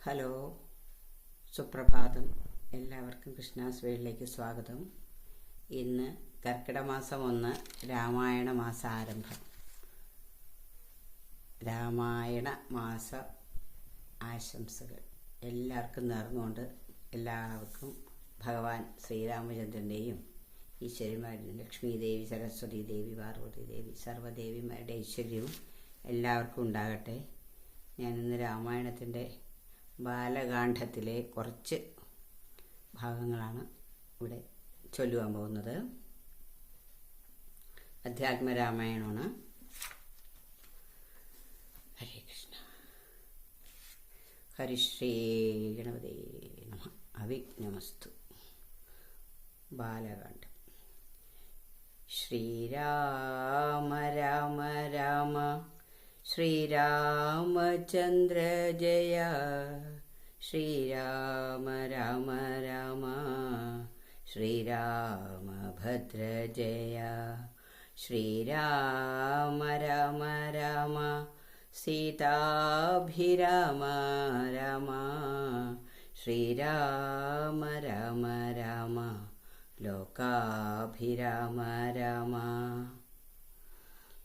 Hello, സുപ്രഭാതം. എല്ലാവർക്കും കൃഷ്ണാസ് വേളിലേക്ക് സ്വാഗതം. ഇന്ന് കർക്കിടക മാസം 1, രാമായണ മാസ ആരംഭം. രാമായണ മാസ ആശംസകൾ എല്ലാവർക്കും നേർന്നുകൊണ്ട് എല്ലാവർക്കും ഭഗവാൻ ശ്രീരാമചന്ദ്രൻ്റെയും ഈശ്വരന്മാരുടെയും ലക്ഷ്മി ദേവി, സരസ്വതി ദേവി, പാർവതി ദേവി, സർവ്വദേവിമാരുടെ ഐശ്വര്യവും എല്ലാവർക്കും ഉണ്ടാകട്ടെ. ഞാനിന്ന് രാമായണത്തിൻ്റെ ബാലകാണ്ഡത്തിലെ കുറച്ച് ഭാഗങ്ങളാണ് ഇവിടെ ചൊല്ലുവാൻ പോകുന്നത്. അധ്യാത്മരാമായണമാണ്. ഹരേ കൃഷ്ണ. ഹരിശ്രീ ഗണപതേ നമഃ. അവിഘ്നമസ്തു. ബാലകാണ്ഡം. ശ്രീരാമ രാമ രാമ ശ്രീരാമചന്ദ്ര ജയ, ശ്രീരാമ രാമ രാമ ശ്രീരാമഭദ്ര ജയ, ശ്രീരാമ രാമ രാമ സീതാഭിരാമ രാമ, ശ്രീരാമ രാമ രാമ ലോകാഭിരാമ രാമ,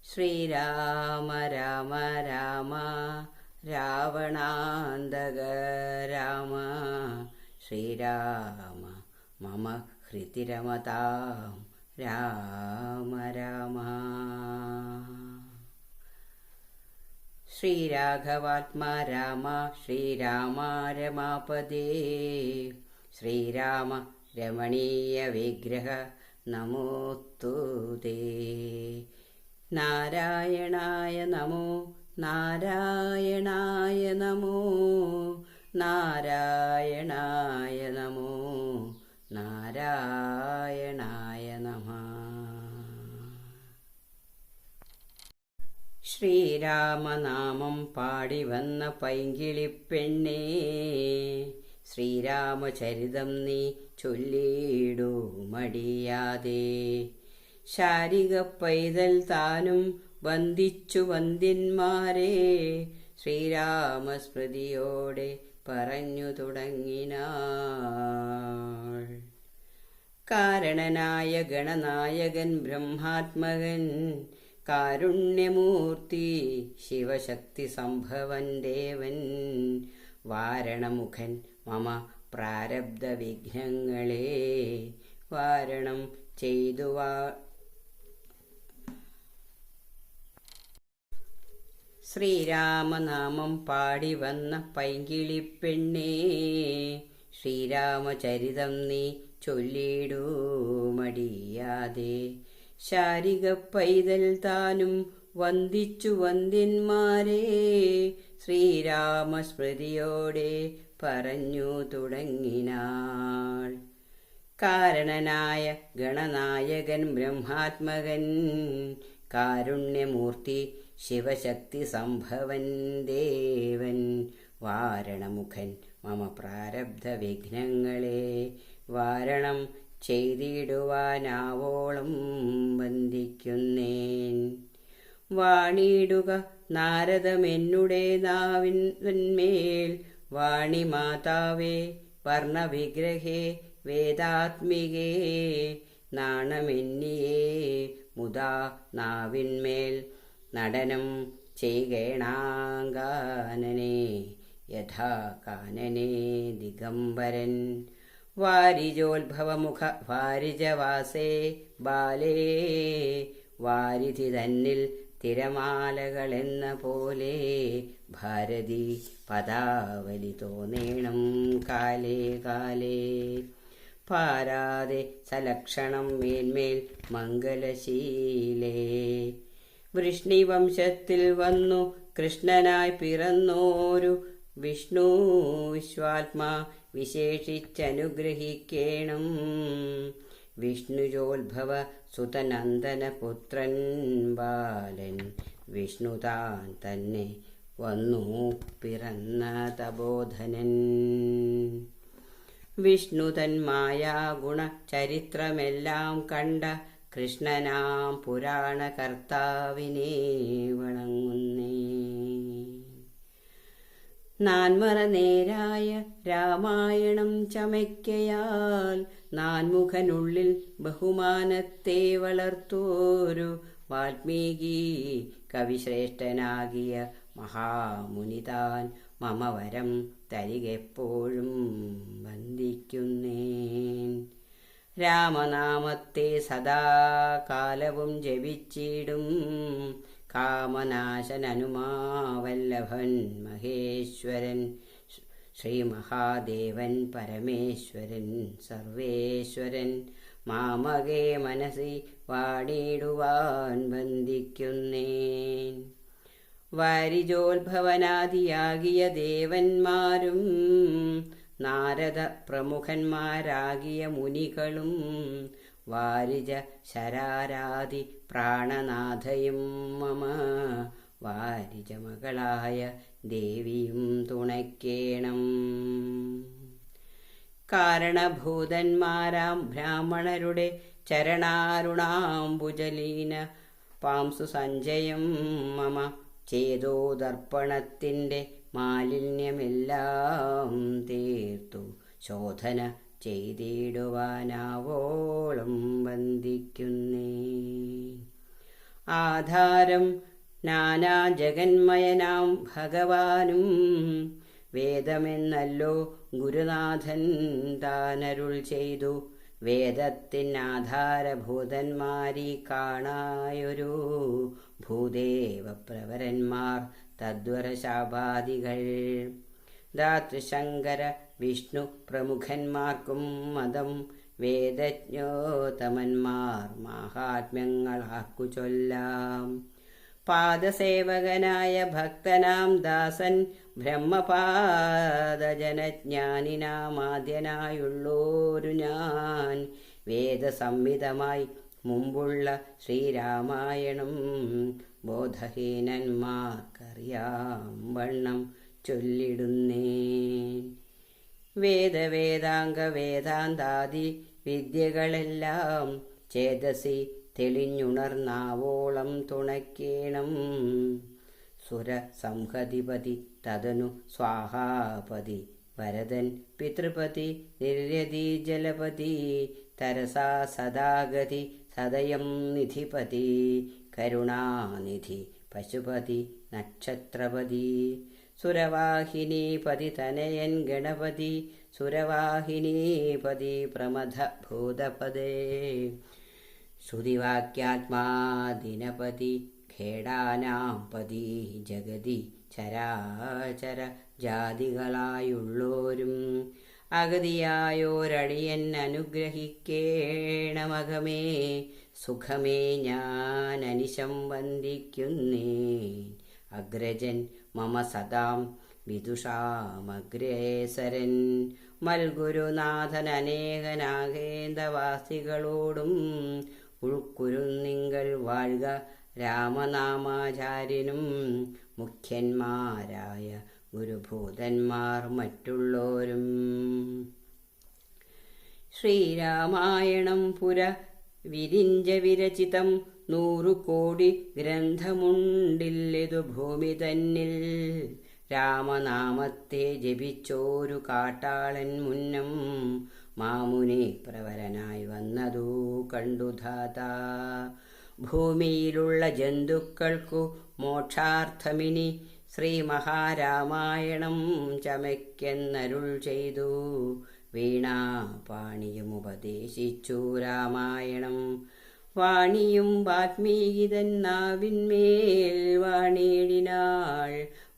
ശ്രീരാമ രാമ രാമ രാവണാന്തക രാമ, ശ്രീരാമ മമ ഹൃതിരമതാം രാമ രാമ, ശ്രീരാഘവാത്മാ രാമ ശ്രീരാമ രമാപദേ, ശ്രീരാമ രമണീയ വിഗ്രഹ നമോസ്തുതേ, നാരായണായ നമോ നാരായണായ നമോ നാരായണായ നമോ നാരായണായ നമഃ. ശ്രീരാമനാമം പാടി വന്ന പൈങ്കിളിപ്പെണ്ണേ, ശ്രീരാമചരിതം നീ ചൊല്ലിയിടൂ മടിയാതെ, ശാരിക പൈതൽ താനും വന്ദിച്ചു വന്ദ്യന്മാരെ, ശ്രീരാമസ്മൃതിയോടെ പറഞ്ഞു തുടങ്ങിനാൾ. കാരണനായ ഗണനായകൻ ബ്രഹ്മാത്മകൻ, കാരുണ്യമൂർത്തി ശിവശക്തി സംഭവൻ ദേവൻ, വാരണമുഖൻ മമ പ്രാരബ്ധ വിഘ്നങ്ങളെ വാരണം ചെയ്തുവാ. ശ്രീരാമനാമം പാടി വന്ന പൈങ്കിളിപ്പെണ്ണേ, ശ്രീരാമചരിതം നീ ചൊല്ലിടൂ മടിയാതെ, ശാരിക പൈതൽ താനും വന്ദിച്ചു വന്ദ്യന്മാരെ, ശ്രീരാമസ്മൃതിയോടെ പറഞ്ഞു തുടങ്ങിനാൾ. കാരണനായ ഗണനായകൻ ബ്രഹ്മാത്മകൻ, കാരുണ്യമൂർത്തി ശിവശക്തി സംഭവൻ ദേവൻ, വാരണമുഖൻ മമ പ്രാരബ്ധ വിഘ്നങ്ങളെ വാരണം ചെയ്തിടുവാനാവോളം വന്ദിക്കുന്നേൻ. വാണിടുക നാരദമെന്നുടെ നാവിന്മേൽ, വാണിമാതാവേ വർണ്ണവിഗ്രഹേ വേദാത്മികേ, നാണമെന്നിയേ മുദാ നാവിന്മേൽ നടനം ചെയ്യണാങ്കാനനെ, യഥാ കാനനെ ദിഗംബരൻ, വാരിജോത്ഭവമുഖ വാരിജവാസേ ബാലേ, വാരിധി തന്നിൽ തിരമാലകളെന്ന പോലെ, ഭാരതി പദാവലി തോന്നേണം കാലേ കാലേ, പാരാതെ സലക്ഷണം മേന്മേൽ മംഗലശീലേ, വൃഷ്ണിവംശത്തിൽ വന്നു കൃഷ്ണനായി പിറന്നോരു വിഷ്ണു വിശ്വാത്മാ വിശേഷിച്ചനുഗ്രഹിക്കേണം, വിഷ്ണുജോത്ഭവ സുതനന്ദന പുത്രൻ ബാലൻ, വിഷ്ണു താൻ തന്നെ വന്നു പിറന്ന തപോധനൻ, വിഷ്ണു തൻ മായാഗുണ ചരിത്രമെല്ലാം കണ്ട കൃഷ്ണനാം പുരാണകർത്താവിനെ വണങ്ങുന്നേ. നാൻമറ നേരായ രാമായണം ചമയ്ക്കയാൽ നാൻമുഖനുള്ളിൽ ബഹുമാനത്തെ വളർത്തോരു വാൽമീകി കവിശ്രേഷ്ഠനാകിയ മഹാമുനിതാൻ മമ വരം തരികെപ്പോഴും വന്ദിക്കുന്നേൻ. രാമനാമത്തെ സദാ കാലവും ജപിച്ചിടും കാമനാശനനുമാവല്ലഭൻ മഹേശ്വരൻ ശ്രീ മഹാദേവൻ പരമേശ്വരൻ സർവേശ്വരൻ മാമകേ മനസ്സി വാണിടുവാൻ വന്ദിക്കുന്നേൻ. വാരിജോത്ഭവനാദിയാകിയ ദേവന്മാരും നാരദ പ്രമുഖന്മാരാകിയ മുനികളും വാരിജ ശരാരാതി പ്രാണനാഥയും മമ വാരിജമകളായ ദേവിയും തുണയ്ക്കേണം. കാരണഭൂതന്മാരാം ബ്രാഹ്മണരുടെ ചരണാരുണാംബുജലീന പാംസു സഞ്ചയം മമ ചേതോദർപ്പണത്തിൻ്റെ മാലിന്യമെല്ലാം തീർത്തു ശോധന ചെയ്തിടുവാനാവോളം വന്ദിക്കുന്നേ. ആധാരം നാനാ ജഗന്മയനാം ഭഗവാനും വേദമെന്നല്ലോ ഗുരുനാഥൻ താനരുൾ ചെയ്തു. വേദത്തിനാധാരഭൂതന്മാരീ കാണായൊരു ഭൂദേവപ്രവരന്മാർ തദ്വരശാപാദികൾ ധാതൃശങ്കര വിഷ്ണു പ്രമുഖന്മാർക്കും മതം വേദജ്ഞോതമന്മാർ മാഹാത്മ്യങ്ങളാക്കു ചൊല്ലാം. പാദസേവകനായ ഭക്തനാം ദാസൻ ബ്രഹ്മപാദജനജ്ഞാനിനാമാദ്യനായുള്ളോരു ഞാൻ വേദസംഹിതമായി മുമ്പുള്ള ശ്രീരാമായണം ബോധഹീനന്മാർക്കറിയാം വണ്ണം ചൊല്ലിടുന്നേൻ. വേദവേദാംഗ വേദാന്താദി വിദ്യകളെല്ലാം ചേതസി തെളിഞ്ഞുണർന്നാവോളം തുണയ്ക്കേണം. സുര സംഹതിപതി തദനു സ്വാഹാപതി വരദൻ പിതൃപതി നിര്യതി ജലപതി തരസാ സദാഗതി സദയം നിധിപതി കരുണാനിധി പശുപതി നക്ഷത്രപതി സുരവാഹിനീപതി തനയൻ ഗണപതി സുരവാഹിനീപതി പ്രമഥ ഭൂതപദേ ശ്രുതിവാക്യാത്മാ ദിനപതി ഖേടാനാം പതി ജഗതി ചരാചര ജാതികളായുള്ളോരും അഗതിയായോരടിയൻ അനുഗ്രഹിക്കേണമകമേ സുഖമേ ഞാൻ അനിശം വന്ദിക്കുന്നേൻ. അഗ്രജൻ മമ സദാം വിദുഷാമഗ്രേസരൻ മൽഗുരുനാഥൻ അനേകനാഗേന്ദവാസികളോടും ഉൾക്കുരുന്നിങ്കൾ വാഴ്ക രാമനാമാചാര്യനും മുഖ്യന്മാരായ ഗുരുഭൂതന്മാർ മറ്റുള്ളോരും. ശ്രീരാമായണം പുര വിരിഞ്ച വിരചിതം 100 കോടി ഗ്രന്ഥമുണ്ടില്ലതു ഭൂമി തന്നിൽ. രാമനാമത്തെ ജപിച്ചോരു കാട്ടാളൻ മുന്നം മാമുനി പ്രവരനായി വന്നതു കണ്ടു ധാതാ. ഭൂമിയിലുള്ള ജന്തുക്കൾക്കു മോക്ഷാർത്ഥമിനി ശ്രീ മഹാരാമായണം ചമയ്ക്കെന്നരുൾ ചെയ്തു. വീണാപാണിയും ഉപദേശിച്ചു രാമായണം. വാണിയും വാൽമീകിതൻ നാവിന്മേൽ വാണിയിടിനാൾ.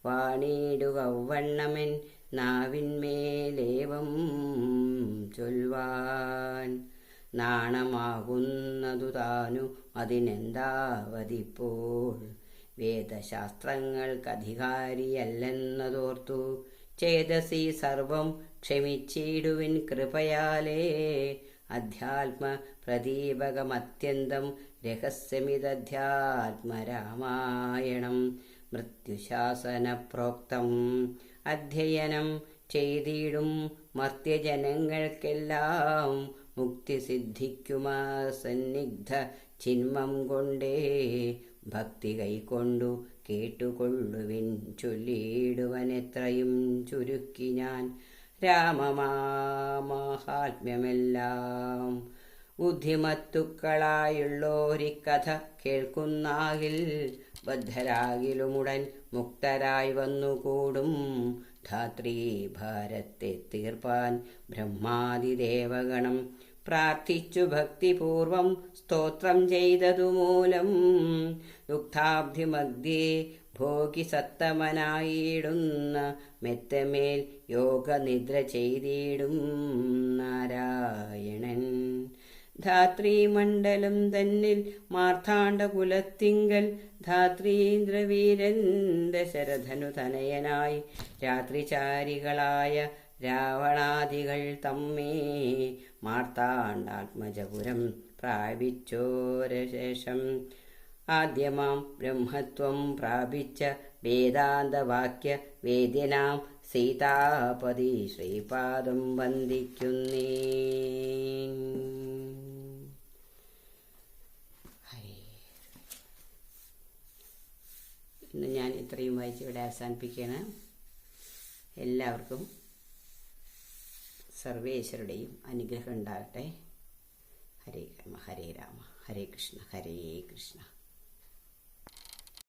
വാണിയിടുക വണ്ണമൻ നാവിന്മേലേവം ചൊൽവാൻ. നാണമാകുന്നതു താനു അതിനെന്താവതിപ്പോൾ. വേദശാസ്ത്രങ്ങൾക്കധികാരിയല്ലെന്നതോർത്തു ചേതസി സർവം ക്ഷമിച്ചിടുവിൻ കൃപയാലേ. അധ്യാത്മ പ്രദീപകമത്യന്തം രഹസ്യമിതധ്യാത്മരാമായണം മൃത്യുശാസന പ്രോക്തം. അധ്യയനം ചെയ്തിടും മർത്യജനങ്ങൾക്കെല്ലാം മുക്തി സിദ്ധിക്കുമാ സന്നിഗ്ധ ചിന്മം കൊണ്ടേ ഭക്തി കൈക്കൊണ്ടു കേട്ടുകൊള്ളുവിൻ ചൊല്ലിയിടുവനെത്രയും ചുരുക്കി ഞാൻ രാമമാഹാത്മ്യമെല്ലാം. ബുദ്ധിമത്തുക്കളായുള്ളോരിക്കഥ കേൾക്കുന്നാകിൽ ബദ്ധരാകിലുമുടൻ മുക്തരായി വന്നുകൂടും. ധാത്രീഭാരത്തെ തീർപ്പാൻ ബ്രഹ്മാതിദേവഗണം പ്രാർത്ഥിച്ചു ഭക്തിപൂർവം സ്തോത്രം ചെയ്തതുമൂലം ദുഃഖാബ്ധിമധ്യേ ഭോഗിസത്തമനായിടുന്ന മെത്തമേൽ യോഗനിദ്ര ചെയ്തിടും നാരായണൻ. ധാത്രീമണ്ഡലം തന്നിൽ മാർത്താണ്ഡകുലത്തിങ്കൽ ധാത്രീന്ദ്രവീരൻ ദശരഥനു തനയനായി രാത്രിചാരികളായ രാവണാദികൾ തമ്മേ മാർത്താണ്ഡാത്മജപുരം പ്രാപിച്ചോരശേഷം ആദ്യമാം ബ്രഹ്മത്വം പ്രാപിച്ച വേദാന്തവാക്യ വേദ്യനാം സീതാപതി ശ്രീപാദം വന്ദിക്കുന്നേ. ഇന്ന് ഞാൻ ഇത്രയും വായിച്ച് ഇവിടെ അവസാനിപ്പിക്കുകയാണ്. എല്ലാവർക്കും സർവേശ്വരുടെയും അനുഗ്രഹം ഉണ്ടാകട്ടെ. ഹരേ രാമ ഹരേ രാമ ഹരേ കൃഷ്ണ ഹരേ കൃഷ്ണ.